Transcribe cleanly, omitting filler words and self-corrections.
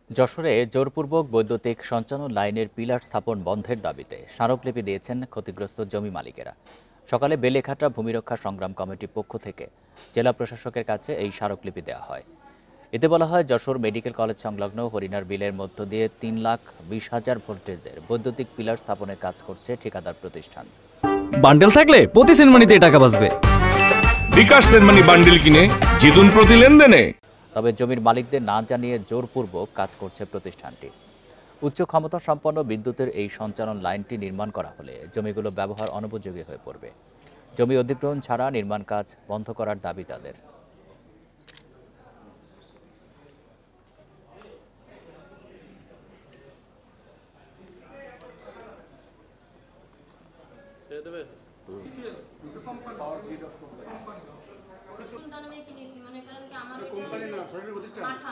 যশোরে জোরপূর্বক বৈদ্যুতিক সঞ্চালন লাইনের পিলার স্থাপন বন্ধের দাবিতে স্মারকলিপি দিয়েছেন ক্ষতিগ্রস্ত জমি মালিকেরা। সকালে বেলেঘাটা ভূমিরক্ষা সংগ্রাম কমিটির পক্ষ থেকে জেলা প্রশাসকের কাছে এই স্মারকলিপি দেওয়া হয়। এতে বলা হয়, যশোর মেডিকেল কলেজ সংলগ্ন হরিণার বিলের মধ্য দিয়ে 3,20,000 ভোল্টেজের বৈদ্যুতিক পিলার স্থাপনের কাজ করছে ঠিকাদার প্রতিষ্ঠান। বান্ডেল থাকলে প্রতি সেনমানিতে টাকা বাঁচবে। বিকাশ সেনমানি বান্ডেল কিনে জিতুন প্রতি লেনদেনে। তবে জমির মালিকদের না জানিয়ে জোরপূর্বক কাজ করছে প্রতিষ্ঠানটি। উচ্চ ক্ষমতা সম্পন্ন বিদ্যুতের এই সঞ্চালন লাইনটি নির্মাণ করা হলে জমিগুলো ব্যবহার অনুপযোগী হয়ে পড়বে। জমি অধিগ্রহণ ছাড়া নির্মাণ কাজ বন্ধ করার দাবি তাদের। কিনেছি মনে করেন কি আমার এটা মাঠা